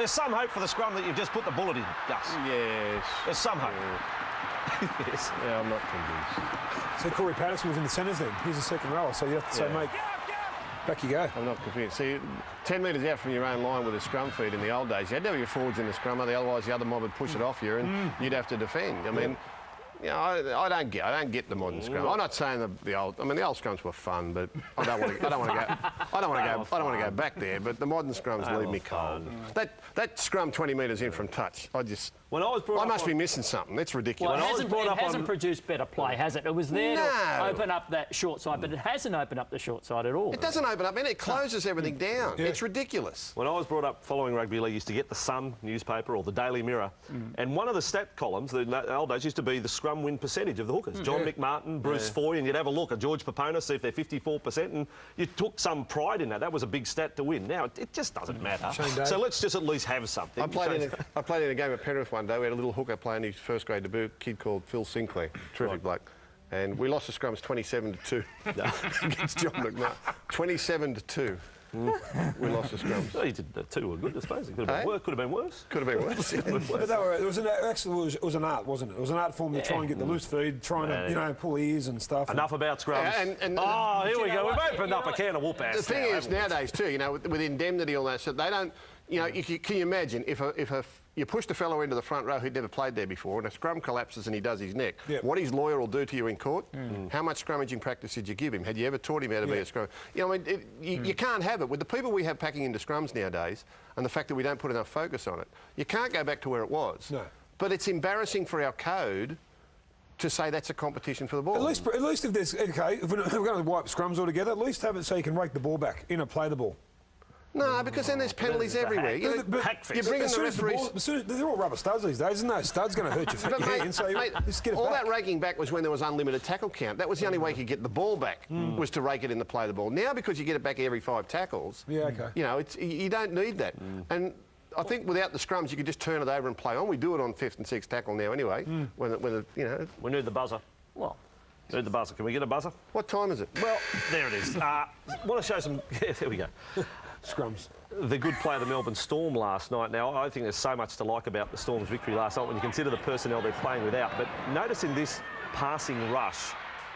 There's some hope for the scrum that you've just put the bullet in, Gus. Yes. There's some hope. Yes. Yeah, I'm not convinced. So Corey Patterson was in the centres then. He's a second rower, so you have to say, mate, back you go. I'm not convinced. See, 10 metres out from your own line with a scrum feed in the old days, you had to have your forwards in the scrum, otherwise the other mob would push it off you and you'd have to defend. I mean, you know, I don't get the modern scrum. I'm not saying the old. I mean, the old scrums were fun, but I don't want to go back there. But the modern scrums leave me cold. That scrum 20 metres in from touch, When I was brought I up must be missing something. That's ridiculous. Well, it hasn't produced better play, has it? It was there to open up that short side, but it hasn't opened up the short side at all. It doesn't open up, and it closes everything down. Yeah. It's ridiculous. When I was brought up following rugby league, used to get the Sun newspaper or the Daily Mirror, and one of the stat columns in the old days used to be the scrum win percentage of the hookers. John McMartin, Bruce Foy, and you'd have a look at George Papona, see if they're 54%, and you took some pride in that. That was a big stat to win. Now, it just doesn't matter. So let's just at least have something. I played in a game at Penrith one day. We had a little hooker playing his first grade debut, a kid called Phil Sinclair, terrific bloke. And we lost the scrums 27-2 against John McMahon. 27-2. We lost the scrums. Well, you did two were good, I suppose. It could have been worse. Could have been worse. But it was an art, wasn't it? It was an art form to try and get the loose feed, trying to pull ears and stuff. Enough about scrums. Here we go. We've opened up a can of whoop-ass. The thing is, nowadays too, you know, with indemnity and all that, so they don't. You know, can you imagine if you pushed a fellow into the front row who'd never played there before, and a scrum collapses and he does his neck, what his lawyer will do to you in court? How much scrummaging practice did you give him? Had you ever taught him how to be a scrum? You know, I mean, you can't have it. With the people we have packing into scrums nowadays, and the fact that we don't put enough focus on it, you can't go back to where it was. No. But it's embarrassing for our code to say that's a competition for the ball. At least if there's, okay, if we're going to wipe scrums altogether, at least have it so you can rake the ball back, play the ball. No, because then there's penalties everywhere. You bring in the referees. They're all rubber studs these days. Isn't no studs going to hurt your hand? So just get it all back. that raking back was when there was unlimited tackle count. That was the only way you could get the ball back, was to rake it in the play the ball. Now, because you get it back every 5 tackles, you know, you don't need that. And I think without the scrums, you could just turn it over and play on. We do it on 5th and 6th tackle now anyway. You know, we need the buzzer. Well, need the buzzer. Can we get a buzzer? What time is it? Well, there it is. Want to show some... Yeah, there we go. Scrums. The good play of the Melbourne Storm last night. Now, I think there's so much to like about the Storm's victory last night when you consider the personnel they're playing without. But notice in this passing rush,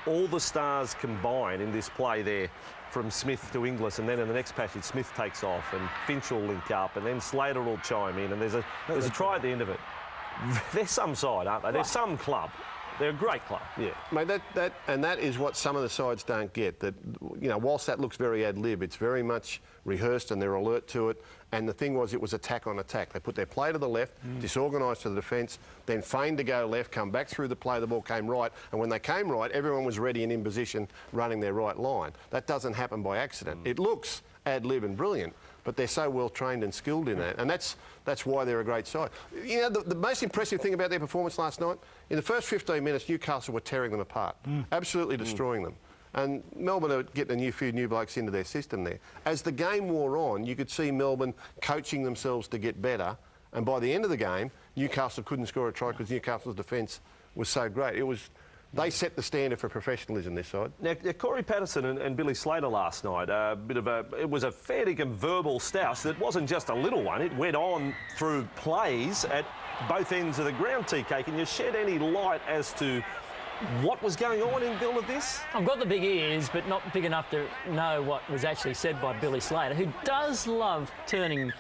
all the stars combine in this play there from Smith to Inglis, and then in the next passage, Smith takes off and Finch will link up, and then Slater will chime in, and there's a try at the end of it. They're some side, aren't they? They're some club. They're a great club. Yeah, mate. That is what some of the sides don't get. That, you know, whilst that looks very ad lib, it's very much rehearsed and they're alert to it. And the thing was, it was attack on attack. They put their play to the left, disorganised to the defence, then feigned to go left, come back through the play, the ball came right, and when they came right, everyone was ready and in position, running their right line. That doesn't happen by accident. It looks ad lib and brilliant, but they're so well trained and skilled in that, and that's why they're a great side. You know, the most impressive thing about their performance last night, in the first 15 minutes, Newcastle were tearing them apart, absolutely destroying them. And Melbourne are getting a few new blokes into their system there. As the game wore on, you could see Melbourne coaching themselves to get better, and by the end of the game, Newcastle couldn't score a try because Newcastle's defence was so great. They set the standard for professionalism, this side. Now, Corey Patterson and Billy Slater last night, it was a fair dinkum verbal stoush that wasn't just a little one. It went on through plays at both ends of the ground, TK. Can you shed any light as to what was going on in all of this? I've got the big ears, but not big enough to know what was actually said by Billy Slater, who does love turning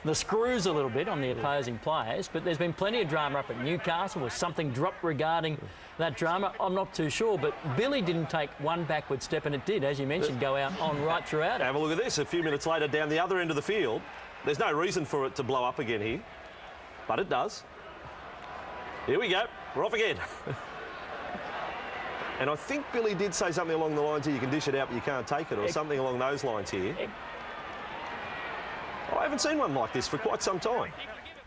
the screws a little bit on the opposing players, but there's been plenty of drama up at Newcastle. Was something dropped regarding that drama? I'm not too sure, but Billy didn't take one backward step, and it did, as you mentioned, go out on right throughout it. Have a look at this. A few minutes later, down the other end of the field, there's no reason for it to blow up again here, but it does. Here we go. We're off again. And I think Billy did say something along the lines here, you can dish it out but you can't take it, or something along those lines here. I haven't seen one like this for quite some time.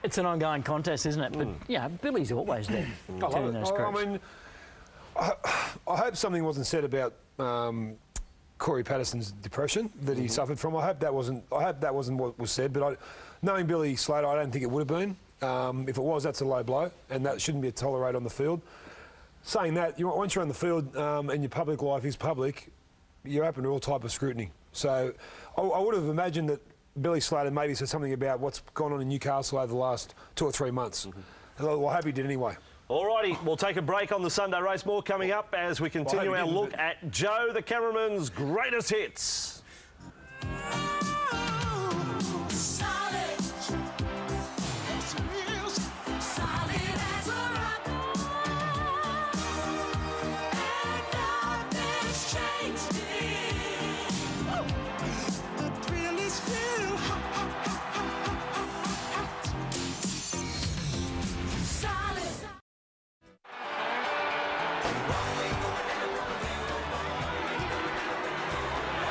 It's an ongoing contest, isn't it? But, yeah, Billy's always there. Turning those screws. I mean, I hope something wasn't said about Corey Patterson's depression that he suffered from. I hope that wasn't what was said, but knowing Billy Slater, I don't think it would have been. If it was, that's a low blow, and that shouldn't be tolerated on the field. Saying that, once you're on the field and your public life is public, you're open to all type of scrutiny. So I would have imagined that Billy Slater maybe said something about what's gone on in Newcastle over the last 2 or 3 months. Well, I hope he did anyway. Alrighty, we'll take a break on the Sunday race. More coming up as we continue our look at Joe the cameraman's greatest hits.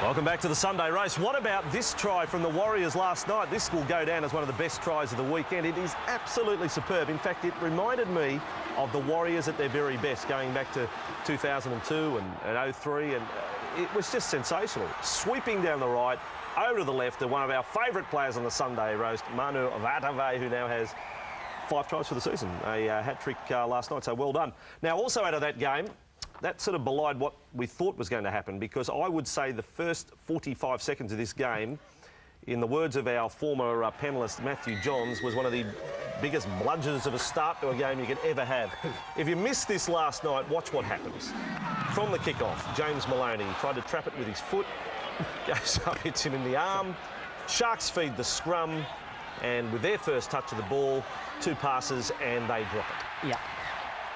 Welcome back to the Sunday race. What about this try from the Warriors last night? This will go down as one of the best tries of the weekend. It is absolutely superb. In fact, it reminded me of the Warriors at their very best, going back to 2002 and 03, and it was just sensational. Sweeping down the right, over to the left, to one of our favourite players on the Sunday roast, Manu Vatuvei, who now has 5 tries for the season. A hat-trick last night, so well done. Now, also out of that game, that sort of belied what we thought was going to happen, because I would say the first 45 seconds of this game, in the words of our former panellist Matthew Johns, was one of the biggest bludgers of a start to a game you could ever have. If you missed this last night, watch what happens. From the kick-off, James Maloney tried to trap it with his foot, goes up, hits him in the arm. Sharks feed the scrum, and with their first touch of the ball, 2 passes and they drop it. Yeah.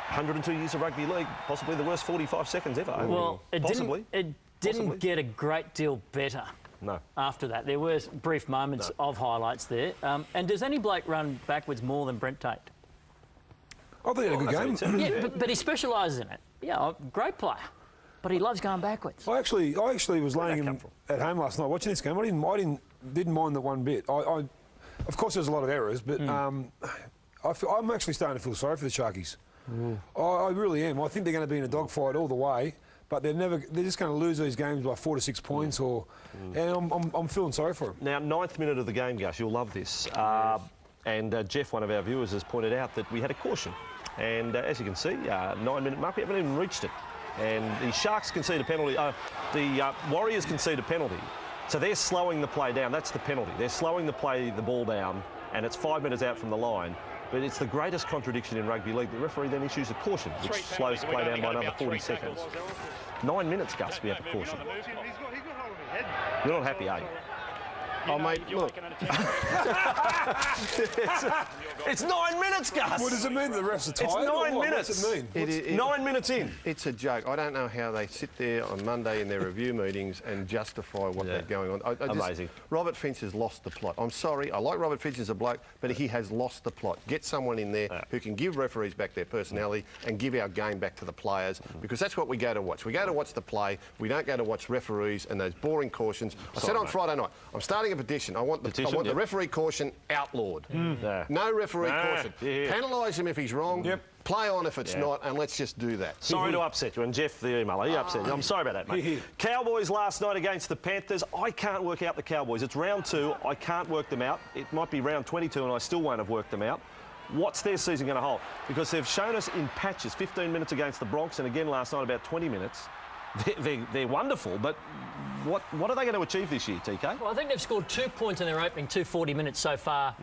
102 years of rugby league, possibly the worst 45 seconds ever. Well, it possibly. didn't get a great deal better. No. After that, there were brief moments of highlights there. And does any bloke run backwards more than Brent Tate? I think he had a good game. Yeah, but he specialises in it. Yeah, great player, but he loves going backwards. I actually was laying him at home last night watching this game. I didn't mind the one bit. Of course, there's a lot of errors, but I'm actually starting to feel sorry for the Sharkies. I really am. I think they're going to be in a dogfight all the way, but they're just going to lose these games by 4 to 6 points, and I'm feeling sorry for them. Now, 9th minute of the game, Gus, you'll love this. And Jeff, one of our viewers, has pointed out that we had a caution. And as you can see, 9-minute mark, we haven't even reached it. And the Sharks concede a penalty. The Warriors concede a penalty. So they're slowing the play down. That's the penalty. They're slowing the ball down, and it's 5 minutes out from the line. But it's the greatest contradiction in rugby league. The referee then issues a caution, which slows the play down by another 40 seconds. 9 minutes, Gus, we have a caution. You're not happy, are you? Oh, mate, look. It's 9 minutes, Gus. What does it mean? The refs are tired? It's 9 minutes. What does it mean? 9 minutes in. It's a joke. I don't know how they sit there on Monday in their review meetings and justify what they're going on. Amazing. Robert Finch has lost the plot. I'm sorry. I like Robert Finch as a bloke, but he has lost the plot. Get someone in there who can give referees back their personality and give our game back to the players, because that's what we go to watch. We go to watch the play. We don't go to watch referees and those boring cautions. I said on Friday night, I'm starting a petition. I want the referee caution outlawed. No referee caution. Penalise him if he's wrong. Play on if it's not, and let's just do that. Sorry to upset you, and Jeff, the emailer, he upset you. I'm sorry about that, mate. Cowboys last night against the Panthers. I can't work out the Cowboys. It's round 2. I can't work them out. It might be round 22, and I still won't have worked them out. What's their season going to hold? Because they've shown us in patches, 15 minutes against the Bronx, and again last night about 20 minutes. They're wonderful, but what are they going to achieve this year, TK? Well, I think they've scored 2 points in their opening 40 minutes so far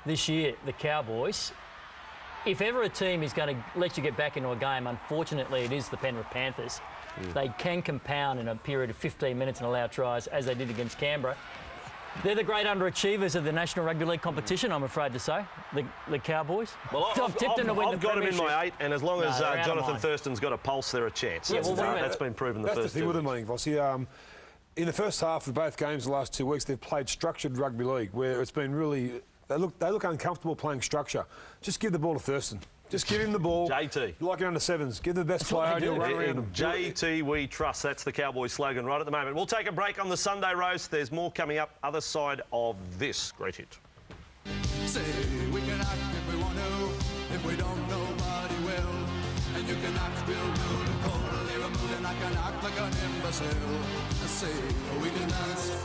this year, the Cowboys. If ever a team is going to let you get back into a game, unfortunately, it is the Penrith Panthers. They can compound in a period of 15 minutes and allow tries, as they did against Canberra. They're the great underachievers of the National Rugby League competition, I'm afraid to say, the Cowboys. Well, I've got them in my 8, and as long as Jonathan mine. Thurston's got a pulse, they're a chance. Yeah, well, that's been proven the That's first the thing 2 with them, weeks. I think, Vossi. In the first half of both games the last 2 weeks, they've played structured rugby league, where it's been really... They look uncomfortable playing structure. Just give the ball to Thurston. Just give him the ball. JT. Like it under 7s. Give the best player and he'll run around him. JT we trust. That's the Cowboys slogan right at the moment. We'll take a break on the Sunday roast. There's more coming up other side of this great hit. Say we can act if we want to, if we don't nobody will. And you can act real rude and totally removed, and I can act like an imbecile. Say we can dance,